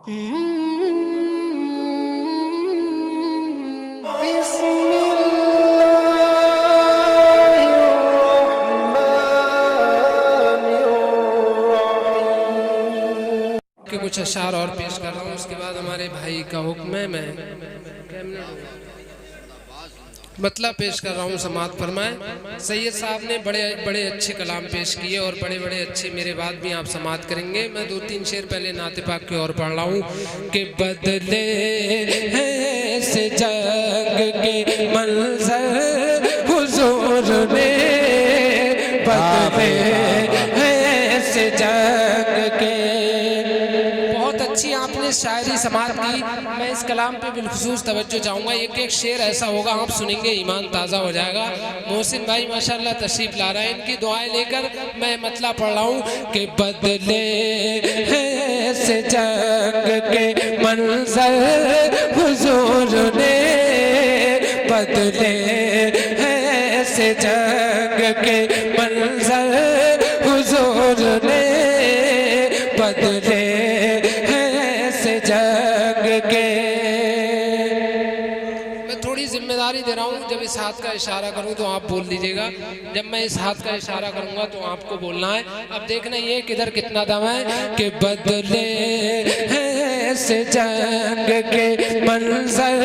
के कुछ अशार और पेश कर रहा हूँ, उसके बाद हमारे भाई का हुक्म है। मैं मतलब पेश कर रहा हूँ, समात फरमाए। सैयद साहब ने बड़े बड़े अच्छे कलाम पेश किए और बड़े बड़े अच्छे मेरे बाद भी आप समात करेंगे। मैं 2-3 शेर पहले नाते पाक की ओर पढ़ रहा हूँ कि बदले हैं से जंग के मंजर हुजूर ने, बदले हैं से जंग के। बहुत अच्छी आपने शायरी समात की। मैं इस कलाम पे बिलखुसूस तवज्जो चाहूँगा। एक एक शेर ऐसा होगा आप सुनेंगे ईमान ताज़ा हो जाएगा। मोहसिन भाई माशाल्लाह तशरीफ ला रहे हैं, इनकी दुआएं लेकर मैं मतला पढ़ रहा हूँ कि बदले हैं से जंग के मंजर हुजूर ने, बदले हैं से जंग के मंजर हुजूर ने, बदले जंग के। मैं थोड़ी जिम्मेदारी दे रहा हूँ, जब इस हाथ का इशारा करूँ तो आप बोल दीजिएगा, जब मैं इस हाथ का इशारा करूँगा तो आपको बोलना है। अब देखना ये किधर कितना दम है कि बदले हैं से जंग के मंजर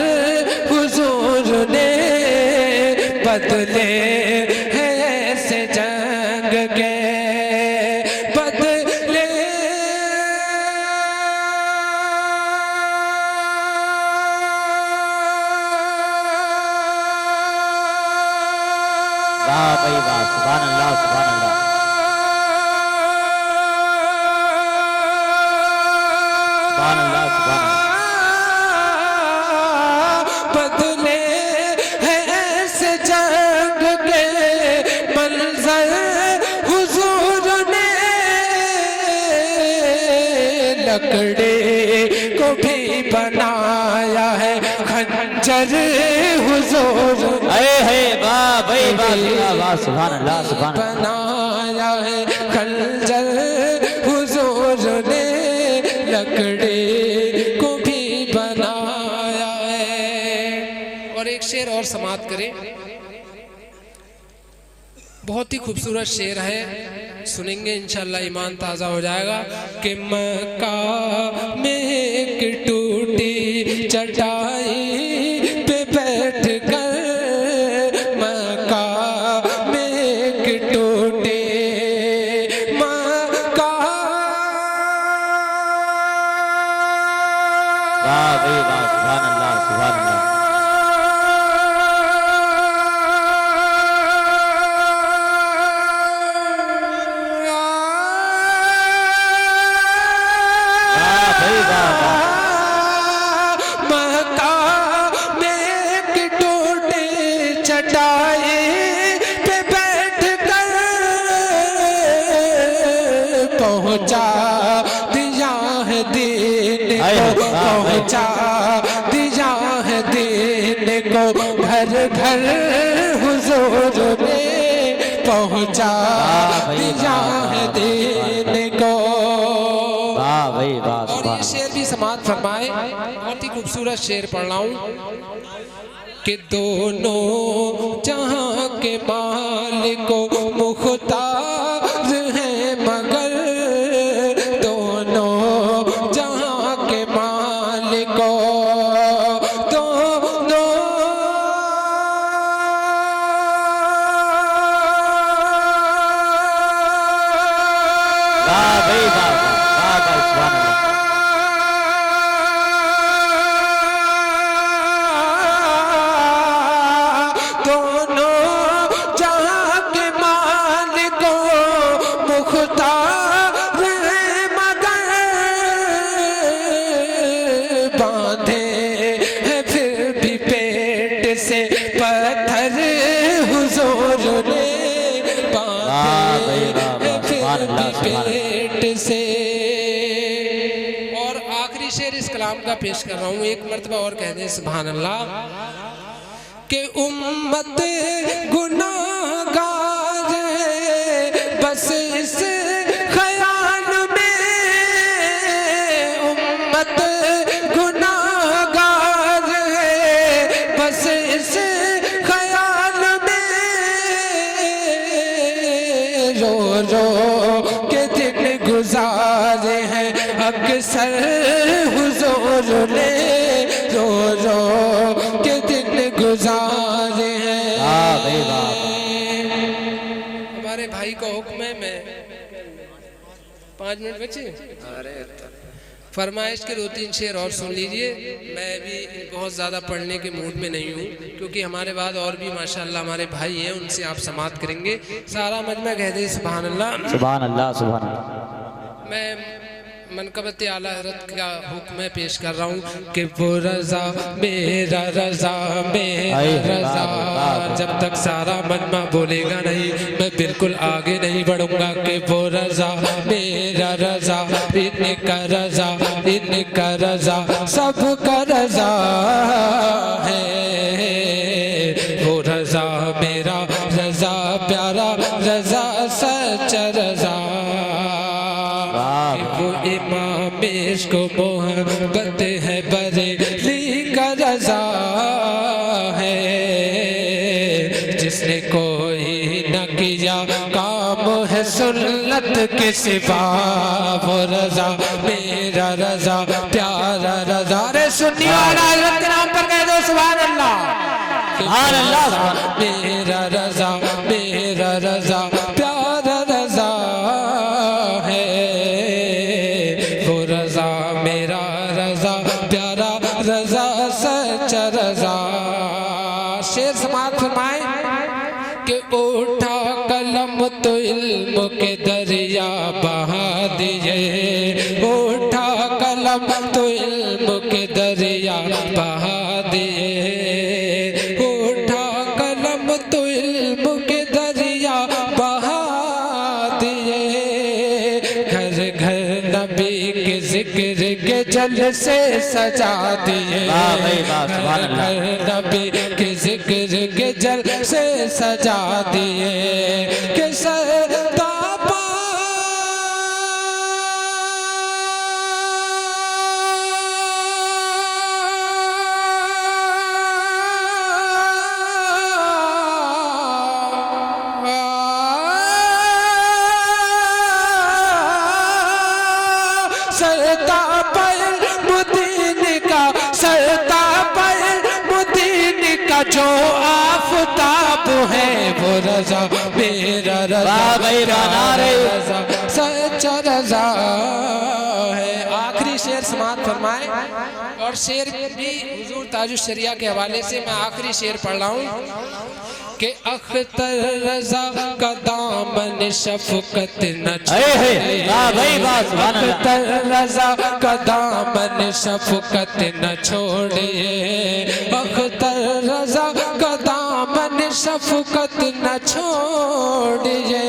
हुजूर ने, बदले हैं से जंग के, वाह भाई वाह, सुभान अल्लाह सुभान अल्लाह। सुभान अल्लाह सुभान अल्लाह। बदले हैं से जंग के मंजर हुजूर ने, लकड़ी को भी बनाया है खंजर हुजूर। वाह भाई वाह वाह, सुभान अल्लाह सुभान अल्लाह। बनाया है खंजर हुजूर ने, लकड़ी को भी बनाया है। और एक शेर और समात करें, बहुत ही खूबसूरत शेर है, सुनेंगे इंशाल्लाह ईमान ताज़ा हो जाएगा कि मक्का में एक टूटी चटाई पे बैठ कर, पहुँचा दिया है दीन को, पहुँचा दिया है दीन को, घर घर हुजूर ने पहुँचा दिया है दीन को। और ये शेर भी समात फरमाए, बहुत ही खूबसूरत शेर पढ़ रहा हूँ कि दोनों जहाँ के मालिकों मुख्तार हैं, मगर दोनों जहाँ के मालिकों, दोनों पेट से। और आखिरी शेर इस कलाम का पेश कर रहा हूँ, एक मर्तबा और कह दें सुभान अल्लाह कि उम्मत गुनाहगार है बस इस ख्याल में, उम्मत हुजूर ने रो रो के दिन गुजारे हैं। हमारे भाई का हुक्म है, मैं 5 मिनट बचे, अरे फरमाइश के 2-3 शेर और सुन लीजिए। मैं भी बहुत ज़्यादा पढ़ने के मूड में नहीं हूँ, क्योंकि हमारे बाद और भी माशाल्लाह हमारे भाई हैं, उनसे आप समाअत करेंगे। सारा मजमा कह दे सुभान अल्लाह सुभान अल्लाह सुभान अल्लाह। मैं मनकबत आला हज़रत का हुक्म पेश कर रहा हूँ कि वो रज़ा मेरा रज़ा मेरा रज़ा, जब तक सारा मजमा बोलेगा नहीं मैं बिल्कुल आगे नहीं बढ़ूंगा। कि वो रज़ा मेरा रज़ा, इनका रज़ा इनका रज़ा सबका रज़ा है। वो रज़ा मेरा रज़ा प्यारा रज़ा सच्चा रज़ा, वो इमाम इश्क मोहब्बत है बरेली का रज़ा है। जिसने कोई न किया काम है सुन्नत के सिवा, वो रज़ा मेरा रज़ा प्यारा रज़ा। रे सुन्नी वाला हज़रत के नाम पर कह दो सुभान अल्लाह सुभान अल्लाह। मेरा रज़ा प्यारा रज़ा है। वो रज़ा मेरा रज़ा प्यारा रज़ा सच्चा रज़ा। शेर समाअत फरमाए कि उठा कलम तो इल्म के दरिया बहा दिए, उठा कलम तो इल्म के दरिया बहा दिए, उठा कलम तो इल्म के दरिया बहा दिए। घर घर नबी के जिक्र के जल से सजा दिए, घर घर नबी के जिक्र के जल से सजा दिए। कि सरता सरता पर मुदीन का, सरता पर मुदीन का जो आफताब है, वो रज़ा मेरा रज़ा सच्चा रज़ा है। आखिरी शेर समाअत फरमाए, और शेर भी हुजूर ताजुश शरिया के हवाले से मैं आखिरी शेर पढ़ रहा हूँ कि अख्तर रज़ा का दामन शफ़क़त न छोड़े, अख्तर रज़ा का दामन शफ़क़त न छोड़े, अख्तर रज़ा का दामन शफ़क़त न छोड़िए।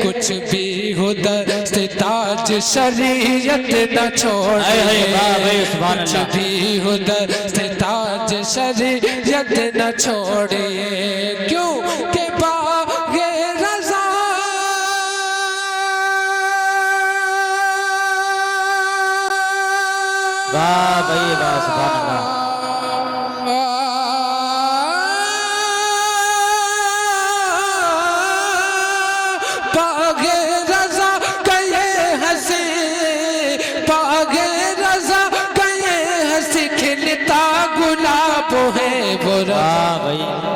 कुछ भी हो दस्त ताज शरीयत न छोड़िए, कुछ भी हो दस्त ताज शरीयत न छोड़िए। क्यों के बागे रज़ा वाह भाई वाह सुभान अल्लाह। बागे रज़ा कहे हंसी, बागे रज़ा कहे हंसी खिलता गुलाब है। वो रज़ा